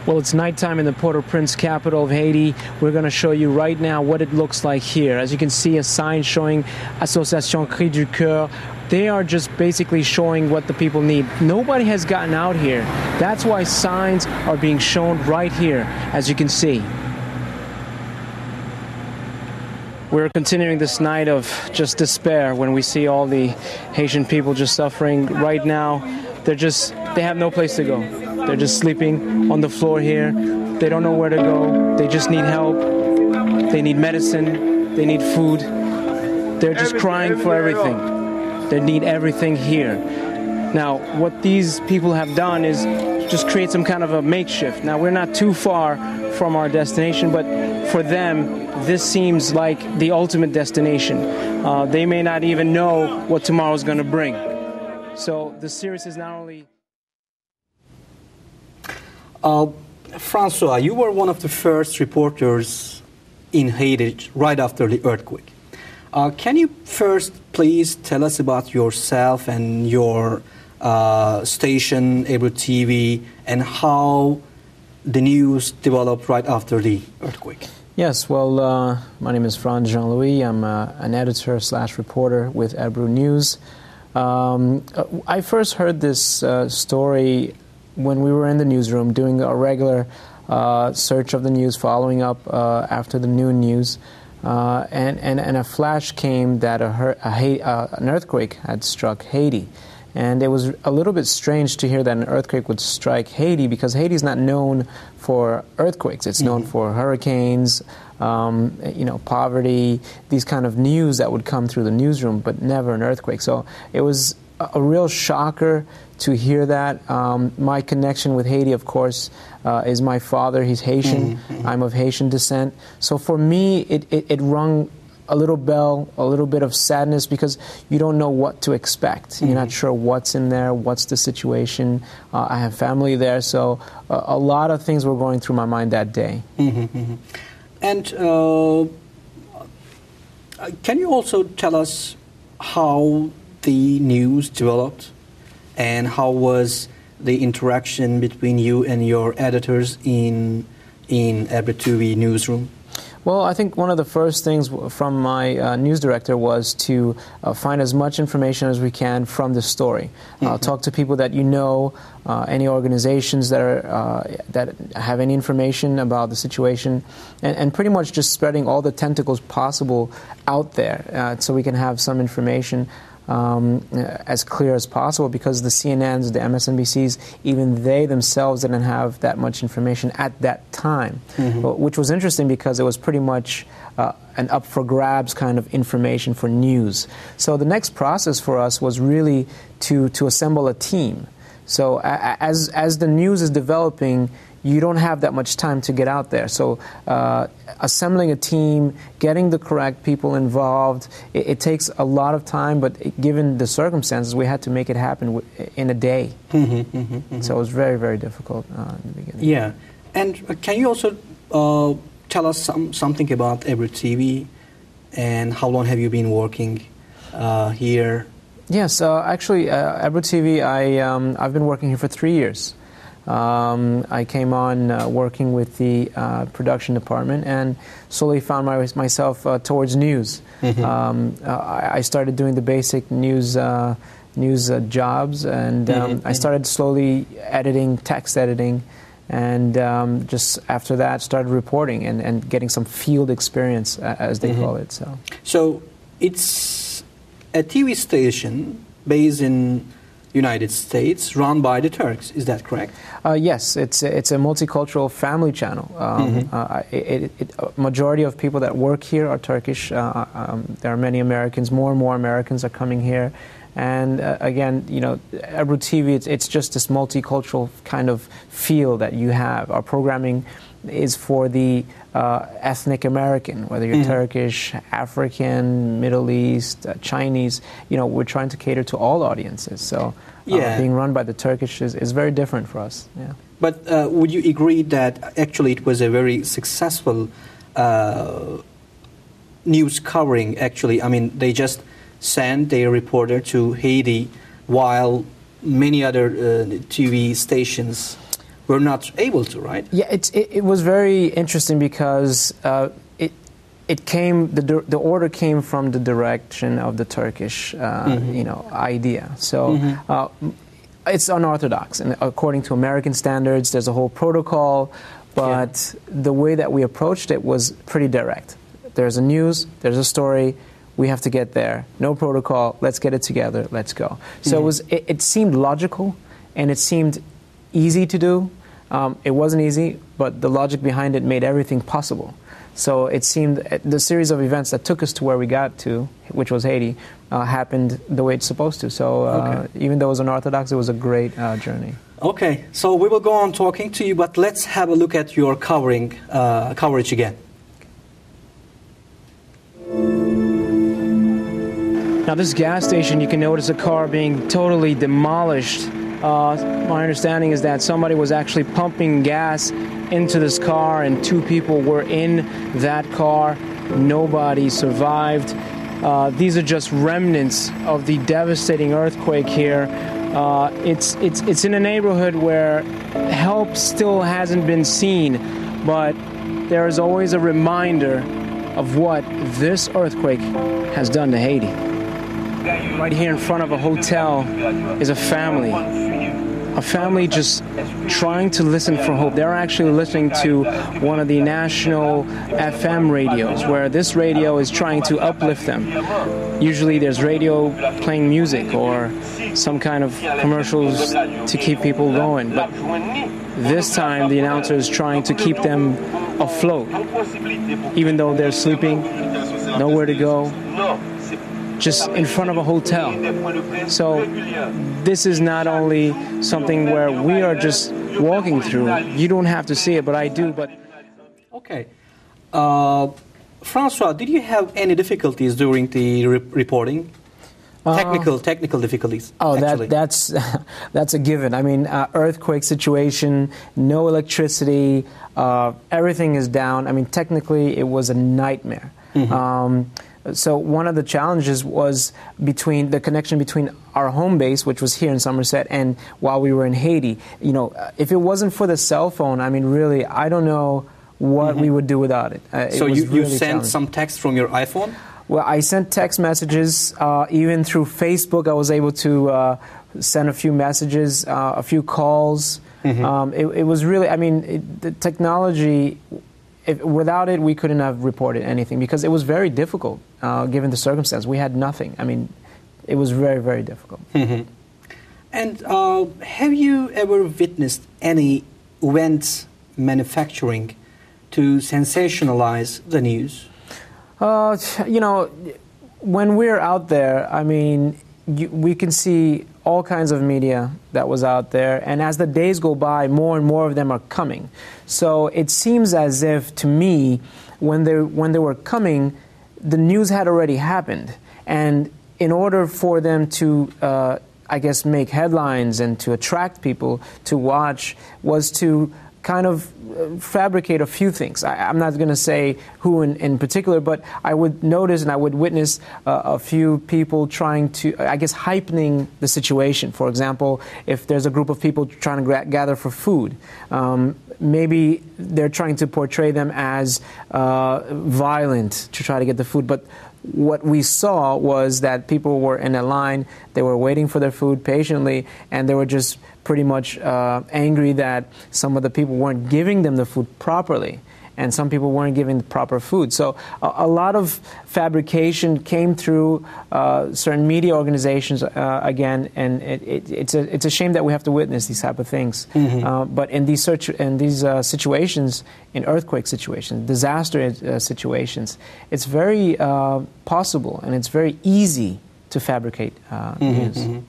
Well, it's nighttime in the Port-au-Prince, capital of Haiti. We're going to show you right now what it looks like here. As you can see, a sign showing Association Cri du Coeur. They are just basically showing what the people need. Nobody has gotten out here. That's why signs are being shown right here, as you can see. We're continuing this night of just despair when we see all the Haitian people just suffering. Right now, they have no place to go. They're just sleeping on the floor here. They don't know where to go. They just need help. They need medicine. They need food. They're just crying for everything. They need everything here. Now, what these people have done is just create some kind of a makeshift. Now, we're not too far from our destination, but for them, this seems like the ultimate destination. They may not even know what tomorrow's going to bring. So the series is not only... Francois, you were one of the first reporters in Haiti right after the earthquake. Can you first please tell us about yourself and your station, Ebru Tv, and how the news developed right after the earthquake? Yes, well, my name is Frantz Jean Louis. I'm an editor/reporter with Ebru News. I first heard this story when we were in the newsroom doing a regular search of the news, following up after the noon news. And a flash came that an earthquake had struck Haiti. And it was a little bit strange to hear that an earthquake would strike Haiti, because Haiti is not known for earthquakes. It's known for hurricanes, poverty, these kind of news that would come through the newsroom, but never an earthquake. So it was a real shocker to hear that. My connection with Haiti, of course, is my father. He's Haitian. I'm of Haitian descent. So for me, it rung a little bell, a little bit of sadness, because you don't know what to expect. You're not sure what's in there, what's the situation. I have family there, so a lot of things were going through my mind that day. And can you also tell us how the news developed, and how was the interaction between you and your editors in Ebru Tv newsroom? Well, I think one of the first things from my news director was to find as much information as we can from the story. Talk to people that you know, any organizations that have any information about the situation, and pretty much just spreading all the tentacles possible out there so we can have some information as clear as possible, because the CNNs, the MSNBCs, even they themselves didn't have that much information at that time, which was interesting because it was pretty much an up for grabs kind of information for news. So the next process for us was really to assemble a team. So as the news is developing, you don't have that much time to get out there. So assembling a team, getting the correct people involved, it takes a lot of time, but given the circumstances, we had to make it happen in a day. So it was very, very difficult in the beginning. Yeah. And can you also tell us something about Ebru Tv, and how long have you been working here? Yes, actually, Ebru Tv, I've been working here for 3 years. I came on working with the production department and slowly found myself towards news. I started doing the basic news jobs, and I started slowly editing, text editing, and just after that started reporting and getting some field experience, as they call it. So it's a TV station based in United States, run by the Turks. Is that correct? Yes, it's a multicultural family channel. Majority of people that work here are Turkish. There are many Americans. More and more Americans are coming here. And again, Ebru TV, it's just this multicultural kind of feel that you have. Our programming is for the ethnic American, whether you're Turkish, African, Middle East, Chinese. We're trying to cater to all audiences. So being run by the Turkish is very different for us. Yeah. But would you agree that actually it was a very successful news covering, actually? I mean, they just sent their reporter to Haiti, while many other TV stations were not able to, right? Yeah, it was very interesting because it came, the order came from the direction of the Turkish, you know, idea. So it's unorthodox, and according to American standards, there's a whole protocol, but the way that we approached it was pretty direct. There's a news, there's a story, we have to get there. No protocol, let's get it together, let's go. So it seemed logical, and it seemed easy to do. It wasn't easy, but the logic behind it made everything possible. So it seemed the series of events that took us to where we got to, which was Haiti, happened the way it's supposed to. So even though it was unorthodox, it was a great journey. Okay, so we will go on talking to you, but let's have a look at your coverage again. Now this gas station, you can notice a car being totally demolished. My understanding is that somebody was actually pumping gas into this car, and 2 people were in that car. Nobody survived. These are just remnants of the devastating earthquake here. It's in a neighborhood where help still hasn't been seen, but there is always a reminder of what this earthquake has done to Haiti. Right here in front of a hotel is a family just trying to listen for hope. They're actually listening to one of the national FM radios, where this radio is trying to uplift them. Usually there's radio playing music or some kind of commercials to keep people going, but this time the announcer is trying to keep them afloat, even though they're sleeping, nowhere to go, just in front of a hotel. So this is not only something where we are just walking through. You don't have to see it, but I do. But okay. Francois, did you have any difficulties during the reporting? Technical difficulties. Oh, that's a given. I mean, earthquake situation, no electricity, everything is down. I mean, technically, it was a nightmare. So one of the challenges was the connection between our home base, which was here in Somerset, and while we were in Haiti. You know, if it wasn't for the cell phone, I mean, really, I don't know what we would do without it. So you sent some text from your iPhone? Well, I sent text messages. Even through Facebook, I was able to send a few messages, a few calls. It was really, I mean, the technology, without it, we couldn't have reported anything because it was very difficult, given the circumstance. We had nothing. I mean, it was very, very difficult. And have you ever witnessed any events manufacturing to sensationalize the news? You know, when we're out there, I mean, we can see all kinds of media that was out there, and as the days go by, more and more of them are coming. So it seems as if, to me, when they were coming, the news had already happened, and in order for them to, I guess, make headlines and to attract people to watch, was to kind of fabricate a few things. I'm not going to say who in particular, but I would notice and I would witness a few people trying to, I guess, heightening the situation. For example, if there's a group of people trying to gather for food, maybe they're trying to portray them as violent to try to get the food. But what we saw was that people were in a line, they were waiting for their food patiently, and they were just pretty much angry that some of the people weren't giving them the food properly, and some people weren't giving the proper food. So a lot of fabrication came through certain media organizations again, and it's a shame that we have to witness these type of things. But in these situations, in earthquake situations, disaster situations, it's very possible and it's very easy to fabricate news.